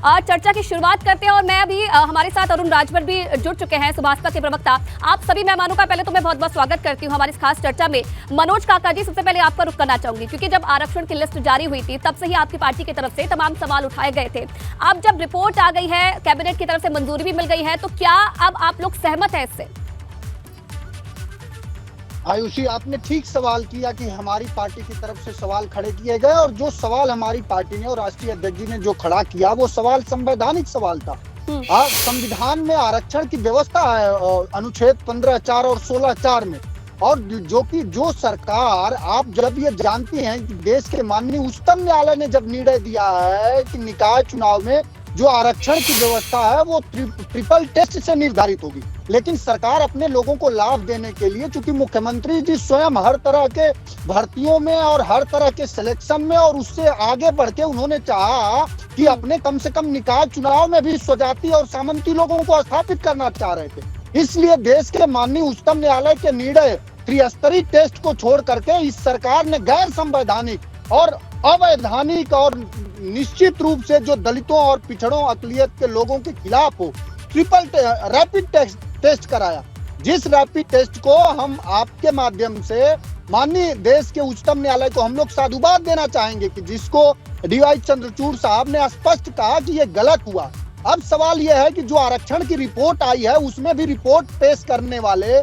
चर्चा की शुरुआत करते हैं और मैं अभी हमारे साथ अरुण राजभर भी जुड़ चुके हैं, सुभाषपा के प्रवक्ता। आप सभी मेहमानों का पहले तो मैं बहुत बहुत स्वागत करती हूँ हमारी इस खास चर्चा में। मनोज काका जी, सबसे पहले आपका रुख करना चाहूंगी क्योंकि जब आरक्षण की लिस्ट जारी हुई थी तब से ही आपकी पार्टी की तरफ से तमाम सवाल उठाए गए थे। अब जब रिपोर्ट आ गई है, कैबिनेट की तरफ से मंजूरी भी मिल गई है, तो क्या अब आप लोग सहमत हैं इससे? आयुषी, आपने ठीक सवाल किया कि हमारी पार्टी की तरफ से सवाल खड़े किए गए और जो सवाल हमारी पार्टी ने और राष्ट्रीय अध्यक्ष जी ने जो खड़ा किया वो सवाल संवैधानिक सवाल था। संविधान में आरक्षण की व्यवस्था है अनुच्छेद 15(4) और 16(4) में, और जो सरकार, आप जब ये जानती हैं कि देश के माननीय उच्चतम न्यायालय ने जब निर्णय दिया है कि निकाय चुनाव में जो आरक्षण की व्यवस्था है वो ट्रिपल टेस्ट से निर्धारित होगी, लेकिन सरकार अपने लोगों को लाभ देने के लिए, चूंकि मुख्यमंत्री जी स्वयं हर तरह के भर्तियों में और हर तरह के सिलेक्शन में और उससे आगे बढ़ के उन्होंने चाहा कि अपने कम से कम निकाय चुनाव में भी स्वजाति और सामंती लोगों को स्थापित करना चाह रहे थे। इसलिए देश के माननीय उच्चतम न्यायालय के निर्णय त्रिस्तरीय टेस्ट को छोड़ करके इस सरकार ने गैर संवैधानिक और अवैधानिक और निश्चित रूप से जो दलितों और पिछड़ों अकलियत के लोगों के खिलाफ हो ट्रिपल रैपिड टेस्ट कराया, जिस रैपिड टेस्ट को हम आपके माध्यम से माननीय देश के उच्चतम न्यायालय को हम लोग साधुवाद देना चाहेंगे कि जिसको डीवाई चंद्रचूड़ साहब ने स्पष्ट कहा कि ये गलत हुआ। अब सवाल यह है कि जो आरक्षण की रिपोर्ट आई है उसमें भी रिपोर्ट पेश करने वाले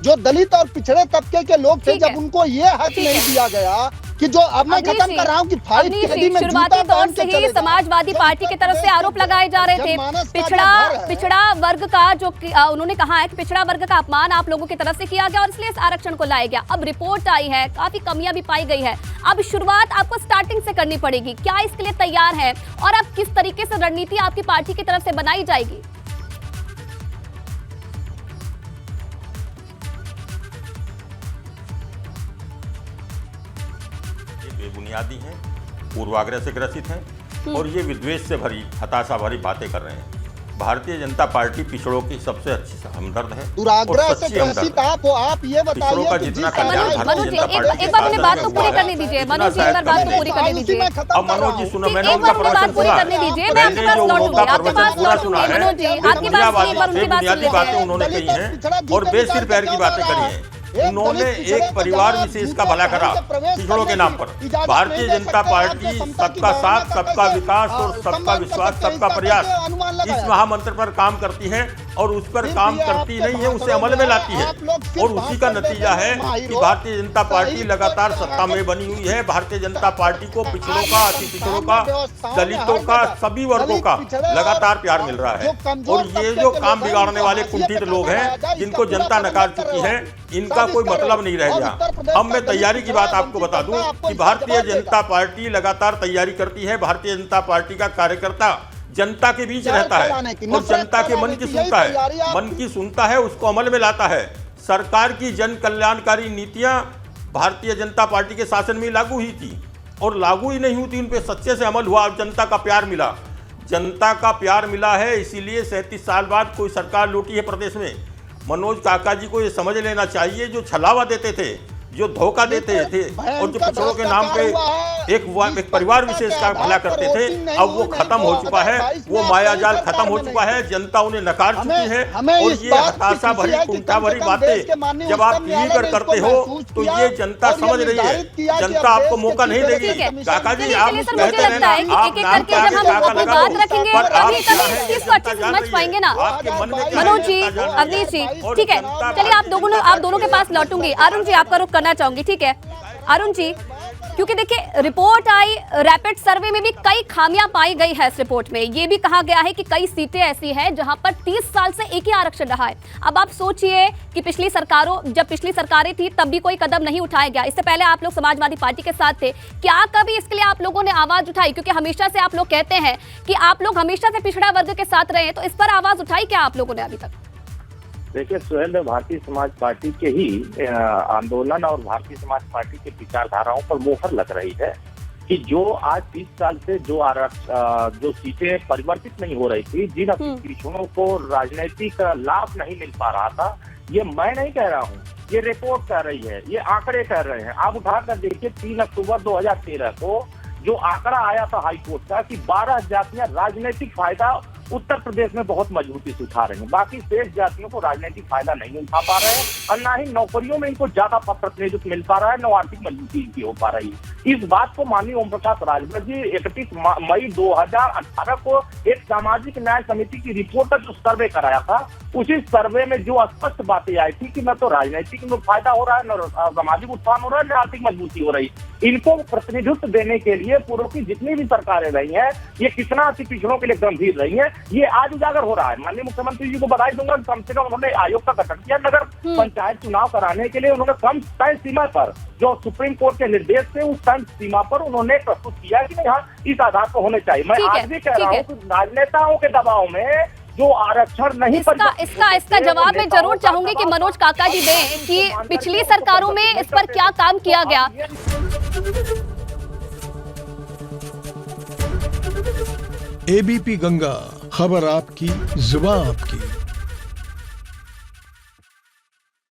जो दलित और पिछड़े तबके के लोग थे, जब उनको ये हक नहीं दिया गया कि जो अब मैं खत्म कर रहा हूं कि फाइट केडी में शुरुआती दौर से ही समाजवादी पार्टी की तरफ से आरोप लगाए जा रहे थे पिछड़ा वर्ग का, जो उन्होंने कहा है कि पिछड़ा वर्ग का अपमान आप लोगों की तरफ से किया गया और इसलिए इस आरक्षण को लाया गया। अब रिपोर्ट आई है, काफी कमियां भी पाई गई है, अब शुरुआत आपको स्टार्टिंग से करनी पड़ेगी। क्या इसके लिए तैयार है और अब किस तरीके से रणनीति आपकी पार्टी की तरफ से बनाई जाएगी? बेबुनियादी हैं, पूर्वाग्रह से ग्रसित हैं और ये विद्वेष से भरी, हताशा भरी बातें कर रहे हैं। भारतीय जनता पार्टी पिछड़ों की सबसे अच्छी हमदर्द है। दुराग्रह से ग्रसित आप ये बताइए का जितना कल्याण भारतीय जनता पार्टी एक बार मुझे बात तो पूरी करने दीजिए। मनोज जी, एक बार बात तो पूरी करने दीजिए। अब मनोज जी सुनो, मैंने उनका बात पूरी करने दीजिए, मैं आपके पास लौटूंगी, आपके पास लौटूंगी। मनोज जी, आपके पास एक बार उनकी बात सुन लेते हैं। उन्होंने कही है और बेसिर पैर की बातें करी है। उन्होंने एक परिवार विशेष का भला करा पिछड़ों के नाम पर। भारतीय जनता पार्टी सबका साथ, सबका विकास और सबका विश्वास, सबका प्रयास, इस महामंत्र पर काम करती है और उस पर काम करती नहीं है, उसे अमल में लाती है। और उसी का नतीजा है कि भारतीय जनता पार्टी लगातार सत्ता में बनी हुई है। भारतीय जनता पार्टी को पिछड़ों का, अति पिछड़ों का, दलितों का, सभी वर्गों का लगातार प्यार मिल रहा है। और ये जो काम बिगाड़ने वाले कुंठित लोग हैं जिनको जनता नकार चुकी है, इनका कोई मतलब नहीं रह गया। अब मैं तैयारी की बात आपको बता दूं कि भारतीय जनता पार्टी लगातार तैयारी करती है। भारतीय जनता पार्टी का कार्यकर्ता जनता के बीच रहता है और जनता के मन की सुनता है, मन की सुनता है, उसको अमल में लाता है। सरकार की जन कल्याणकारी नीतियां भारतीय जनता पार्टी के शासन में लागू हुई थी और लागू ही नहीं हुई थी, उन पे सच्चे से अमल हुआ और जनता का प्यार मिला। जनता का प्यार मिला है, इसीलिए 37 साल बाद कोई सरकार लौटी है प्रदेश में। मनोज काका जी को ये समझ लेना चाहिए, जो छलावा देते थे, जो धोखा देते थे और जो पिछड़ों के नाम पे एक परिवार विशेष का भला करते थे, अब वो खत्म हो चुका है। वो मायाजाल खत्म हो चुका है। जनता उन्हें नकार चुकी है और ये हताशा भरी, कुंठा भरी बातें जब आप टीवी पर करते हो तो ये जनता समझ रही है। जनता आपको मौका नहीं देगी। काका जी, आप कहते हैं ना, आप नाम का काका लगा लो, पर आप समझ पाएंगे ना मनोज जी, अवनीश जी, ठीक है। चलिए आप दोनों के पास लौटूंगी। अरुण जी, आपका रुख करना चाहूंगी, ठीक है अरुण जी, क्योंकि देखिए रिपोर्ट आई, रैपिड सर्वे में भी कई खामियां पाई गई है। इस रिपोर्ट में ये भी कहा गया है कि कई सीटें ऐसी हैं जहां पर 30 साल से एक ही आरक्षण रहा है। अब आप सोचिए कि जब पिछली सरकारें थी तब भी कोई कदम नहीं उठाया गया। इससे पहले आप लोग समाजवादी पार्टी के साथ थे, क्या कभी इसके लिए आप लोगों ने आवाज उठाई? क्योंकि हमेशा से आप लोग कहते हैं कि आप लोग हमेशा से पिछड़ा वर्ग के साथ रहे, तो इस पर आवाज उठाई क्या आप लोगों ने अभी तक? देखिए, स्वयं भारतीय समाज पार्टी के ही आंदोलन और भारतीय समाज पार्टी के विचारधाराओं पर मोहर लग रही है कि जो आज 30 साल से जो सीटें परिवर्तित नहीं हो रही थी, जिन पिछड़ों को राजनीतिक लाभ नहीं मिल पा रहा था, ये मैं नहीं कह रहा हूँ, ये रिपोर्ट कह रही है, ये आंकड़े कह रहे हैं। आप उठाकर देखिए, 3 अक्टूबर 2013 को जो आंकड़ा आया था हाईकोर्ट का कि 12 जातियां राजनीतिक फायदा उत्तर प्रदेश में बहुत मजबूती से उठा रहे हैं, बाकी शेष जातियों को राजनीतिक फायदा नहीं उठा पा रहे हैं और ना ही नौकरियों में इनको ज्यादा प्रतिनिधित्व मिल पा रहा है, न आर्थिक मजबूती इनकी हो पा रही है। इस बात को माननीय ओम प्रकाश राजभर जी 31 मई 2018 को एक सामाजिक न्याय समिति की रिपोर्ट का जो सर्वे कराया था, उसी सर्वे में जो स्पष्ट बातें आई थी कि न तो राजनीतिक में फायदा हो रहा है, न सामाजिक उत्थान हो रहा है, न आर्थिक मजबूती हो रही। इनको प्रतिनिधित्व देने के लिए पूर्व की जितनी भी सरकारें रही हैं, ये कितना अति पिछड़ों के लिए गंभीर रही है, ये आज उजागर हो रहा है। माननीय मुख्यमंत्री जी को बधाई दूंगा, कम से कम उन्होंने आयोग का गठन किया, नगर पंचायत चुनाव कराने के लिए उन्होंने कम तय सीमा पर जो सुप्रीम कोर्ट के निर्देश से उस तय सीमा पर उन्होंने प्रस्तुत किया कि हाँ इस आधार पर होने चाहिए। मैं आज भी कह रहा हूँ कि राजनेताओं के दबाव में जो आरक्षण नहीं इसका जवाब मैं जरूर चाहूंगी कि मनोज काका जी दें कि पिछली सरकारों में इस पर क्या काम किया गया। एबीपी गंगा, खबर आपकी, जुबान आपकी।